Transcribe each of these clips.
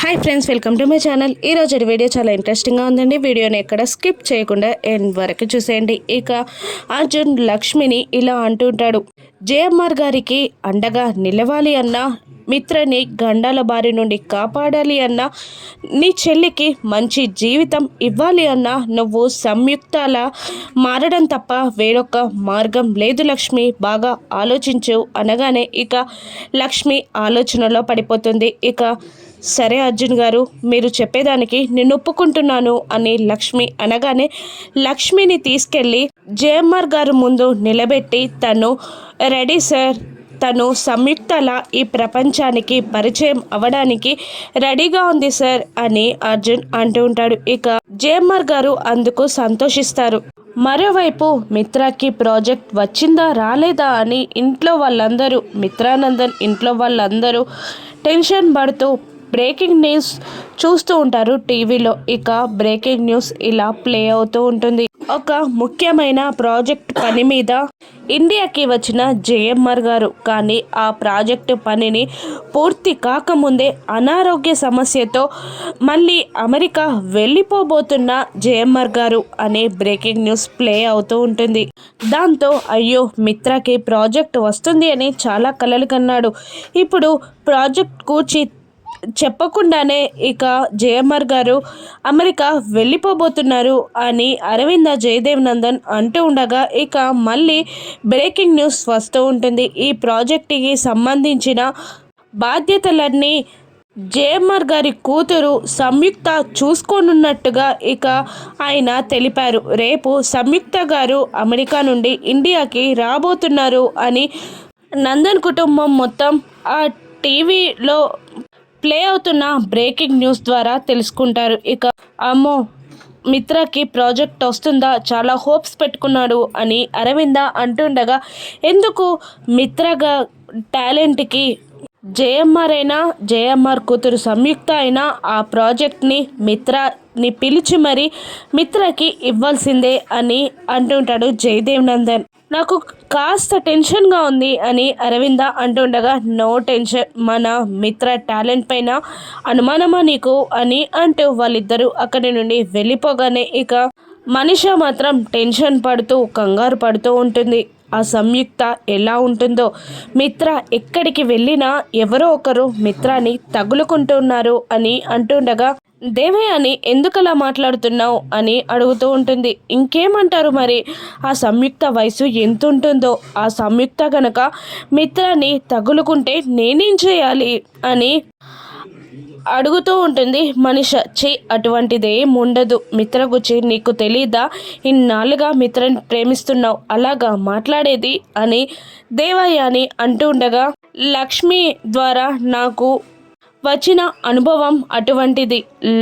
Hi friends, welcome to my channel. ఈరోజు video చాలా ఇంట్రెస్టింగ్గా ఉందండి. వీడియోని ఎక్కడ స్కిప్ చేయకుండా ఎండ్ వరకు చూసేయండి. ఇక అర్జున్ లక్ష్మిని ఇలా అంటుంటాడు, జేఎంఆర్ గారికి అండగా నిలవాలి అన్నా, మిత్రని గండాల బారి నుండి కాపాడాలి అన్నా, నీ చెల్లికి మంచి జీవితం ఇవ్వాలి అన్నా నువ్వు సంయుక్తాల మారడం తప్ప వేరొక మార్గం లేదు లక్ష్మి, బాగా ఆలోచించు అనగానే ఇక లక్ష్మి ఆలోచనలో పడిపోతుంది. ఇక సరే అర్జున్ గారు, మీరు చెప్పేదానికి నేను ఒప్పుకుంటున్నాను అని లక్ష్మి అనగానే లక్ష్మిని తీసుకెళ్ళి జేఎంఆర్ గారు ముందు నిలబెట్టి తను రెడీ సార్, తను సంయుక్తల ఈ ప్రపంచానికి పరిచయం అవ్వడానికి రెడీగా ఉంది సార్ అని అర్జున్ అంటూ ఉంటాడు. ఇక జేఎంఆర్ గారు అందుకు సంతోషిస్తారు. మరోవైపు మిత్రాకి ప్రాజెక్ట్ వచ్చిందా రాలేదా అని ఇంట్లో వాళ్ళందరూ, మిత్రానందన్ ఇంట్లో వాళ్ళందరూ టెన్షన్ పడుతూ బ్రేకింగ్ న్యూస్ చూస్తూ ఉంటారు టీవీలో. ఇక బ్రేకింగ్ న్యూస్ ఇలా ప్లే అవుతూ ఉంటుంది. ఒక ముఖ్యమైన ప్రాజెక్ట్ పని మీద ఇండియాకి వచ్చిన జేఎంఆర్ గారు, కానీ ఆ ప్రాజెక్టు పనిని పూర్తి కాకముందే అనారోగ్య సమస్యతో మళ్ళీ అమెరికా వెళ్ళిపోబోతున్న జేఎంఆర్ గారు అనే బ్రేకింగ్ న్యూస్ ప్లే అవుతూ ఉంటుంది. దాంతో అయ్యో, మిత్రకి ప్రాజెక్ట్ వస్తుంది అని చాలా కలలు కన్నాడు. ఇప్పుడు ప్రాజెక్ట్ కూర్చి చెప్పకుండానే ఇక జేఎంఆర్ గారు అమెరికా వెళ్ళిపోబోతున్నారు అని అరవింద జయదేవ్ నందన్ అంటూ ఉండగా ఇక మళ్ళీ బ్రేకింగ్ న్యూస్ వస్తూ ఉంటుంది. ఈ ప్రాజెక్టుకి సంబంధించిన బాధ్యతలన్నీ జేఎంఆర్ గారి కూతురు సంయుక్త చూసుకోనున్నట్టుగా ఇక ఆయన తెలిపారు. రేపు సంయుక్త గారు అమెరికా నుండి ఇండియాకి రాబోతున్నారు అని నందన్ కుటుంబం మొత్తం ఆ టీవీలో ప్లే అవుతున్న బ్రేకింగ్ న్యూస్ ద్వారా తెలుసుకుంటారు. ఇక అమ్మో, మిత్రకి ప్రాజెక్ట్ వస్తుందా, చాలా హోప్స్ పెట్టుకున్నాడు అని అరవింద అంటుండగా, ఎందుకు మిత్రగా టాలెంట్కి జేఎంఆర్ అయినా, జేఎంఆర్ కూతురు సంయుక్త అయినా ఆ ప్రాజెక్ట్ని మిత్రని పిలిచి మరి మిత్రకి ఇవ్వాల్సిందే అని అంటుంటాడు జయదేవ్ నందన్. నాకు కాస్త టెన్షన్గా ఉంది అని అరవింద అంటుండగా, నో టెన్షన్, మన మిత్ర టాలెంట్ పైన అనుమానమా నీకు అని అంటూ వాళ్ళిద్దరూ అక్కడి నుండి వెళ్ళిపోగానే ఇక మనిష మాత్రం టెన్షన్ పడుతూ కంగారు పడుతూ ఉంటుంది. ఆ సంయుక్త ఎలా ఉంటుందో, మిత్ర ఎక్కడికి వెళ్ళినా ఎవరో ఒకరు మిత్రాన్ని తగులుకుంటున్నారు అని అంటుండగా, దేవయాని ఎందుకలా మాట్లాడుతున్నావు అని అడుగుతూ ఉంటుంది. ఇంకేమంటారు మరి, ఆ సంయుక్త వయసు ఎంత ఉంటుందో, ఆ సంయుక్త గనక మిత్రాన్ని తగులుకుంటే నేనేం చేయాలి అని అడుగుతూ ఉంటుంది మనిష. అటువంటిదేం ఉండదు, మిత్ర గురించి నీకు తెలీదా, ఇన్నాళ్ళుగా మిత్రని ప్రేమిస్తున్నావు, అలాగా మాట్లాడేది అని దేవయాని అంటూ ఉండగా, లక్ష్మి ద్వారా నాకు వచ్చిన అనుభవం అటువంటిది,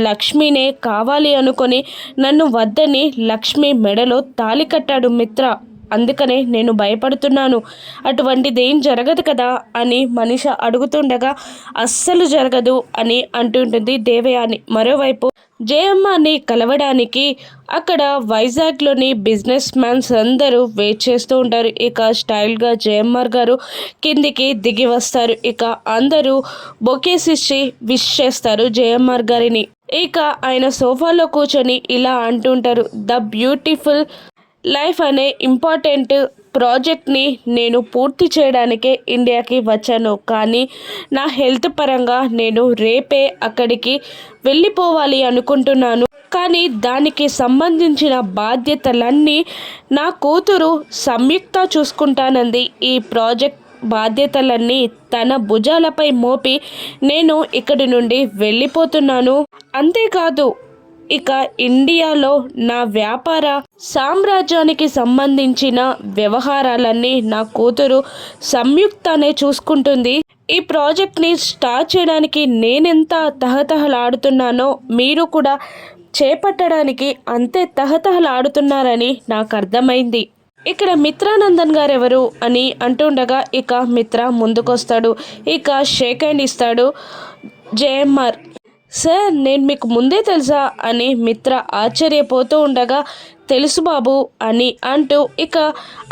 లక్ష్మినే కావాలి అనుకొని నన్ను వద్దని లక్ష్మి మెడలో తాళి కట్టాడు మిత్ర, అందుకనే నేను భయపడుతున్నాను, అటువంటిదేం జరగదు కదా అని మనిష అడుగుతుండగా, అస్సలు జరగదు అని అంటుంటుంది దేవయాని. మరోవైపు జేఎంఆర్ని కలవడానికి అక్కడ వైజాగ్లోని బిజినెస్ మ్యాన్స్ అందరూ వెయిట్ చేస్తూ ఉంటారు. ఇక స్టైల్గా జేఎంఆర్ గారు కిందికి దిగి వస్తారు. ఇక అందరూ బొకేస్ ఇచ్చి విష్ చేస్తారు జేఎంఆర్ గారిని. ఇక ఆయన సోఫాలో కూర్చొని ఇలా అంటుంటారు, ద బ్యూటిఫుల్ లైఫ్ అనే ఇంపార్టెంట్ ప్రాజెక్ట్ని నేను పూర్తి చేయడానికే ఇండియాకి వచ్చాను, కానీ నా హెల్త్ పరంగా నేను రేపే అక్కడికి వెళ్ళిపోవాలి అనుకుంటున్నాను, కానీ దానికి సంబంధించిన బాధ్యతలన్నీ నా కూతురు సంయుక్త చూసుకుంటానంది. ఈ ప్రాజెక్ట్ బాధ్యతలన్నీ తన భుజాలపై మోపి నేను ఇక్కడి నుండి వెళ్ళిపోతున్నాను. అంతేకాదు, ఇక ఇండియాలో నా వ్యాపార సామ్రాజ్యానికి సంబంధించిన వ్యవహారాలన్నీ నా కూతురు సంయుక్తనే చూసుకుంటుంది. ఈ ప్రాజెక్ట్ని స్టార్ట్ చేయడానికి నేనెంత తహతహలాడుతున్నానో మీరు కూడా చేపట్టడానికి అంతే తహతహలాడుతున్నారని నాకు అర్థమైంది. ఇక్కడ మిత్రానందన్ గారు ఎవరు అని అంటుండగా ఇక మిత్ర ముందుకొస్తాడు. ఇక షేక్ హ్యాండ్ ఇస్తాడు జేఎంఆర్. సార్, నేను మీకు ముందే తెలుసా అని మిత్ర ఆశ్చర్యపోతూ ఉండగా, తెలుసు బాబు అని అంటూ ఇక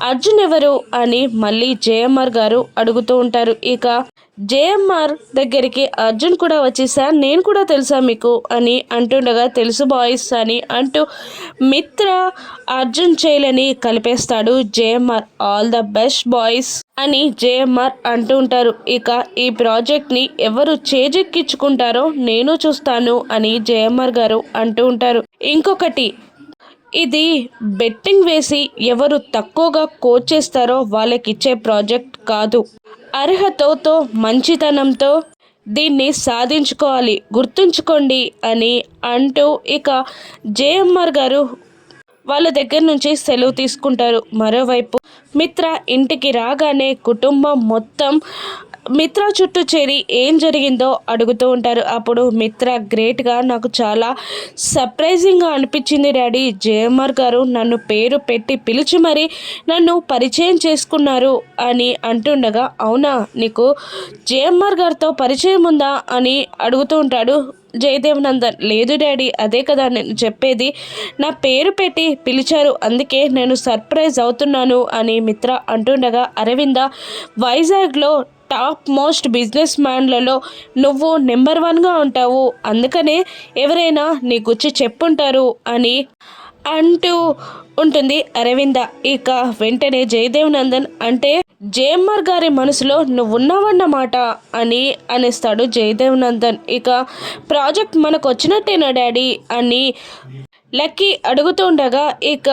అర్జున్ ఎవరు అని మళ్ళీ జేఎంఆర్ గారు అడుగుతూ ఉంటారు. ఇక జేఎంఆర్ దగ్గరికి అర్జున్ కూడా వచ్చేసా, నేను కూడా తెలుసా మీకు అని అంటుండగా తెలుసు బాయ్స్ అని అంటూ మిత్ర అర్జున్ చేయలని కలిపేస్తాడు JMR. All the best boys అని జేఎంఆర్ అంటూ ఉంటారు. ఇక ఈ ప్రాజెక్ట్ని ఎవరు చేజెక్కించుకుంటారో నేను చూస్తాను అని జేఎంఆర్ గారు అంటూ ఉంటారు. ఇంకొకటి, ఇది బెట్టింగ్ వేసి ఎవరు తక్కువగా కోచ్ చేస్తారో వాళ్ళకి ఇచ్చే ప్రాజెక్ట్ కాదు. అర్హతతో మంచితనంతో దీన్ని సాధించుకోవాలి, గుర్తుంచుకోండి అని అంటూ ఇక జేఎంఆర్ గారు వాళ్ళ దగ్గర నుంచి సెలవు తీసుకుంటారు. మరోవైపు మిత్ర ఇంటికి రాగానే కుటుంబం మొత్తం మిత్ర చుట్టూ చేరి ఏం జరిగిందో అడుగుతూ ఉంటారు. అప్పుడు మిత్ర గ్రేట్గా, నాకు చాలా సర్ప్రైజింగ్గా అనిపించింది డాడీ, జేఎంఆర్ గారు నన్ను పేరు పెట్టి పిలిచి మరీ నన్ను పరిచయం చేసుకున్నారు అని అంటుండగా, అవునా నీకు జేఎంఆర్ గారితో పరిచయం ఉందా అని అడుగుతూ ఉంటాడు జయదేవ్ నందన్. లేదు డాడీ, అదే కదా నేను చెప్పేది, నా పేరు పెట్టి పిలిచారు, అందుకే నేను సర్ప్రైజ్ అవుతున్నాను అని మిత్ర అంటుండగా, అరవింద వైజాగ్లో టాప్ మోస్ట్ బిజినెస్ మ్యాన్లలో నువ్వు నెంబర్ 1గా ఉంటావు, అందుకనే ఎవరైనా నీ గురించి చెప్పుంటారు అని అంటూ ఉంటుంది అరవింద. ఇక వెంటనే జయదేవ్ నందన్, అంటే జేఎంఆర్ గారి మనసులో నువ్వున్నావన్నమాట అని అనేస్తాడు జయదేవ్ నందన్. ఇక ప్రాజెక్ట్ మనకు వచ్చినట్టేనా డాడీ అని లక్కీ అడుగుతూ ఉండగా, ఇక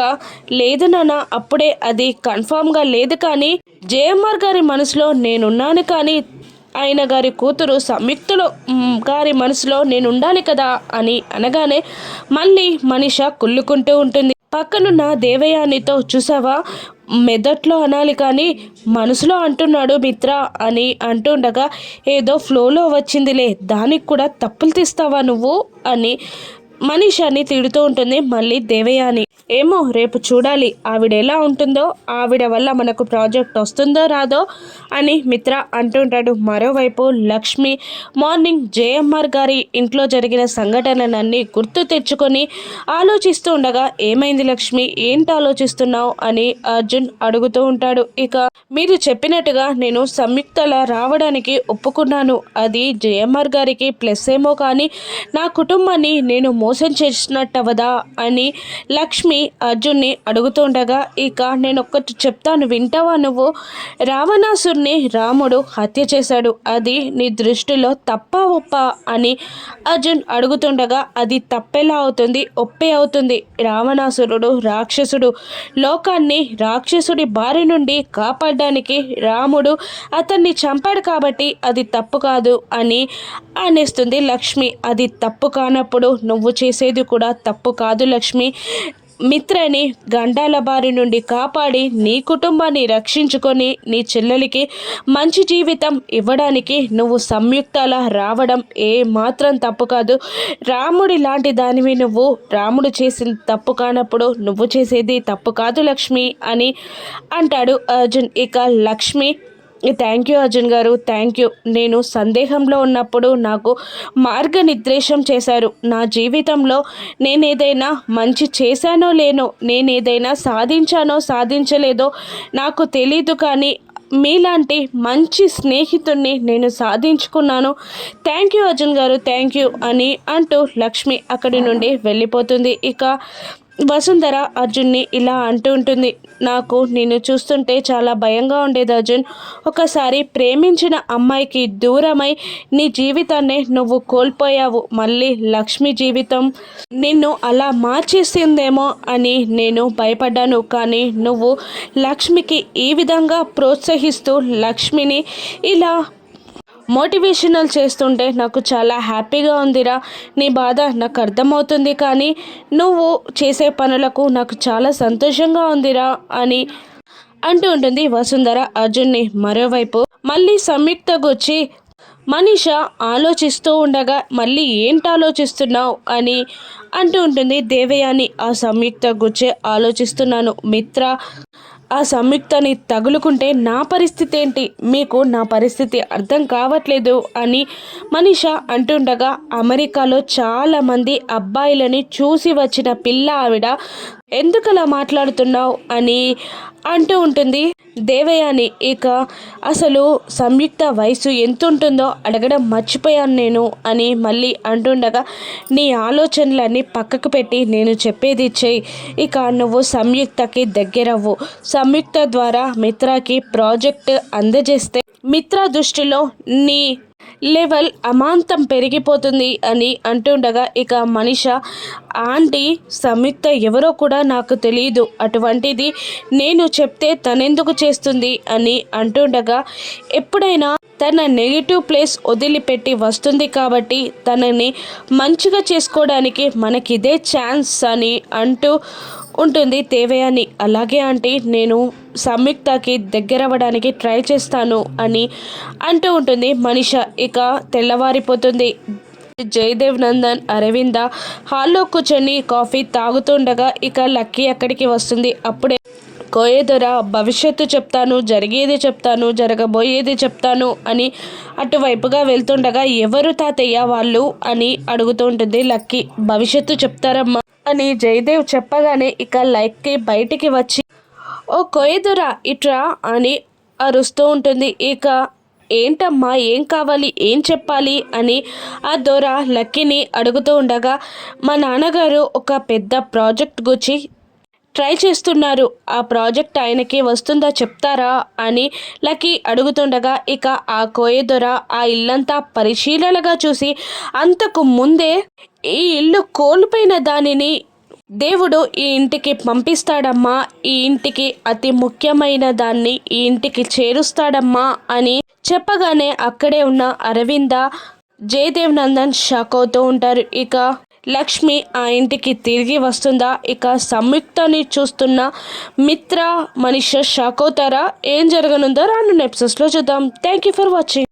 లేదు నాన్న, అప్పుడే అది కన్ఫామ్గా లేదు, కానీ జేఎంఆర్ గారి మనసులో నేనున్నాను, కానీ ఆయన గారి కూతురు సంయుక్తలో గారి మనసులో నేను ఉండాలి కదా అని అనగానే మళ్ళీ మనిష కుళ్ళుకుంటూ ఉంటుంది. పక్కనున్న దేవయానితో, చూసావా మెదట్లో అనాలి కానీ మనసులో అంటున్నాడు మిత్ర అని అంటుండగా, ఏదో ఫ్లోలో వచ్చిందిలే, దానికి కూడా తప్పులు తీస్తావా నువ్వు అని మనీషాని తిడుతూ ఉంటుంది మళ్ళీ దేవయాని. ఏమో రేపు చూడాలి ఆవిడ ఎలా ఉంటుందో, ఆవిడ వల్ల మనకు ప్రాజెక్ట్ వస్తుందో రాదో అని మిత్ర అంటుంటాడు. మరోవైపు లక్ష్మి మార్నింగ్ జేఎంఆర్ గారి ఇంట్లో జరిగిన సంఘటనలన్నీ గుర్తు తెచ్చుకొని ఆలోచిస్తూ ఉండగా, ఏమైంది లక్ష్మి, ఏంటి ఆలోచిస్తున్నావు అని అర్జున్ అడుగుతూ ఉంటాడు. ఇక మీరు చెప్పినట్టుగా నేను సంయుక్తలా రావడానికి ఒప్పుకున్నాను, అది జేఎంఆర్ గారికి ప్లస్ ఏమో, కానీ నా కుటుంబాన్ని నేను మోసం చేసినట్టవదా అని లక్ష్మి అర్జున్ని అడుగుతుండగా, ఇక నేను ఒక్కటి చెప్తాను వింటావా నువ్వు, రావణాసుర్ని రాముడు హత్య చేశాడు, అది నీ దృష్టిలో తప్ప ఒప్ప అని అర్జున్ అడుగుతుండగా, అది తప్పెలా అవుతుంది, ఒప్పే అవుతుంది, రావణాసురుడు రాక్షసుడు, లోకాన్ని రాక్షసుడి బారి నుండి కాపాడడానికి రాముడు అతన్ని చంపాడు, కాబట్టి అది తప్పు కాదు అని అనేస్తుంది లక్ష్మి. అది తప్పు కానప్పుడు నువ్వు చేసేది కూడా తప్పు కాదు లక్ష్మి, మిత్రని గండాల బారి నుండి కాపాడి నీ కుటుంబాన్ని రక్షించుకొని నీ చెల్లెలికి మంచి జీవితం ఇవ్వడానికి నువ్వు సంయుక్తల రావడం ఏ మాత్రం తప్పు కాదు, రాముడి లాంటి దానివి నువ్వు, రాముడు చేసిన తప్పు కానప్పుడు నువ్వు చేసేది తప్పు కాదు లక్ష్మి అని అంటాడు అర్జున్. ఇక లక్ష్మి, థ్యాంక్ యూ అర్జున్ గారు, థ్యాంక్ యూ, నేను సందేహంలో ఉన్నప్పుడు నాకు మార్గనిర్దేశం చేశారు, నా జీవితంలో నేనేదైనా మంచి చేశానో లేనో, నేనేదైనా సాధించానో సాధించలేదో నాకు తెలీదు, కానీ మీలాంటి మంచి స్నేహితుడిని నేను సాధించుకున్నాను, థ్యాంక్ యూ అర్జున్ గారు, థ్యాంక్ యూ అని అంటూ లక్ష్మి అక్కడి నుండి వెళ్ళిపోతుంది. ఇక వసుంధర అర్జున్ని ఇలా అంటూ ఉంటుంది, నాకు నిన్ను చూస్తుంటే చాలా భయంగా ఉండేది అర్జున్, ఒకసారి ప్రేమించిన అమ్మాయికి దూరమై నీ జీవితాన్ని నువ్వు కోల్పోయావు, మళ్ళీ లక్ష్మి జీవితం నిన్ను అలా మార్చేసిందేమో అని నేను భయపడ్డాను, కానీ నువ్వు లక్ష్మికి ఈ విధంగా ప్రోత్సహిస్తూ లక్ష్మిని ఇలా మోటివేషనల్ చేస్తుంటే నాకు చాలా హ్యాపీగా ఉందిరా, నీ బాధ నాకు అర్థమవుతుంది, కానీ నువ్వు చేసే పనులకు నాకు చాలా సంతోషంగా ఉందిరా అని అంటూ ఉంటుంది వసుంధర అర్జున్ని. మరోవైపు మళ్ళీ సంయుక్తకొచ్చి మనీష ఆలోచిస్తూ ఉండగా, మళ్ళీ ఏంటి ఆలోచిస్తున్నావు అని అంటూ ఉంటుంది దేవయాని. ఆ సంయుక్త గుచ్చే ఆలోచిస్తున్నాను మిత్ర, ఆ సంయుక్తని తగులుకుంటే నా పరిస్థితి ఏంటి, మీకు నా పరిస్థితి అర్థం కావట్లేదు అని మనీష అంటుండగా, అమెరికాలో చాలామంది అబ్బాయిలని చూసి వచ్చిన పిల్ల ఆవిడ, ఎందుకు అలా మాట్లాడుతున్నావు అని అంటూ ఉంటుంది దేవయాని. ఇక అసలు సంయుక్త వయసు ఎంత ఉంటుందో అడగడం మర్చిపోయాను నేను అని మళ్ళీ అంటుండగా, నీ ఆలోచనలన్నీ పక్కకు పెట్టి నేను చెప్పేది చెయ్యి. ఇక నువ్వు సంయుక్తకి దగ్గరవ్వు. సంయుక్త ద్వారా మిత్రాకి ప్రాజెక్ట్ అందజేస్తే మిత్ర దృష్టిలో నీ లెవెల్ అమాంతం పెరిగిపోతుంది అని అంటుండగా, ఇక మనిష ఆంటీ సంయుక్త ఎవరో కూడా నాకు తెలియదు, అటువంటిది నేను చెప్తే తనెందుకు చేస్తుంది అని అంటుండగా, ఎప్పుడైనా తన నెగిటివ్ ప్లేస్ వదిలిపెట్టి వస్తుంది కాబట్టి తనని మంచిగా చేసుకోవడానికి మనకిదే ఛాన్స్ అని అంటూ ఉంటుంది దేవయాని. అలాగే ఆంటీ, నేను సంయుక్తకి దగ్గరవ్వడానికి ట్రై చేస్తాను అని అంటూ ఉంటుంది మనిష. ఇక తెల్లవారిపోతుంది. జయదేవ్ నందన్ అరవింద హాల్లో కూర్చొని కాఫీ తాగుతుండగా ఇక లక్కీ అక్కడికి వస్తుంది. అప్పుడే కోయేదొర భవిష్యత్తు చెప్తాను, జరిగేది చెప్తాను, జరగబోయేది చెప్తాను అని అటువైపుగా వెళ్తుండగా, ఎవరు తాతయ్య వాళ్ళు అని అడుగుతూ ఉంటుంది లక్కీ. భవిష్యత్తు చెప్తారమ్మా అని జయదేవ్ చెప్పగానే ఇక లక్కీ బయటికి వచ్చి, ఓ కోయేదొర ఇట్రా అని అరుస్తూ ఉంటుంది. ఇక ఏంటమ్మా, ఏం కావాలి, ఏం చెప్పాలి అని ఆ దొర లక్కీని అడుగుతూ ఉండగా, మా నాన్నగారు ఒక పెద్ద ప్రాజెక్ట్ గురించి ట్రై చేస్తున్నారు, ఆ ప్రాజెక్ట్ ఆయనకి వస్తుందా చెప్తారా అని లక్కీ అడుగుతుండగా, ఇక ఆ కోయదొర ఆ ఇల్లంతా పరిశీలనగా చూసి, అంతకు ముందే ఈ ఇల్లు కోల్పోయిన దానిని దేవుడు ఈ ఇంటికి పంపిస్తాడమ్మా, ఈ ఇంటికి అతి ముఖ్యమైన దాన్ని ఈ ఇంటికి చేరుస్తాడమ్మా అని చెప్పగానే అక్కడే ఉన్న అరవింద జయదేవ్ నందన్ షాక్ అవుతూ ఉంటారు. ఇక లక్ష్మి ఆ ఇంటికి తిరిగి వస్తుందా, ఇక సంయుక్తని చూస్తున్న మిత్ర మనిషి షాక్ అవుతారా, ఏం జరగనుందో రానున్న ఎపిసోడ్స్లో చూద్దాం. Thank you for watching.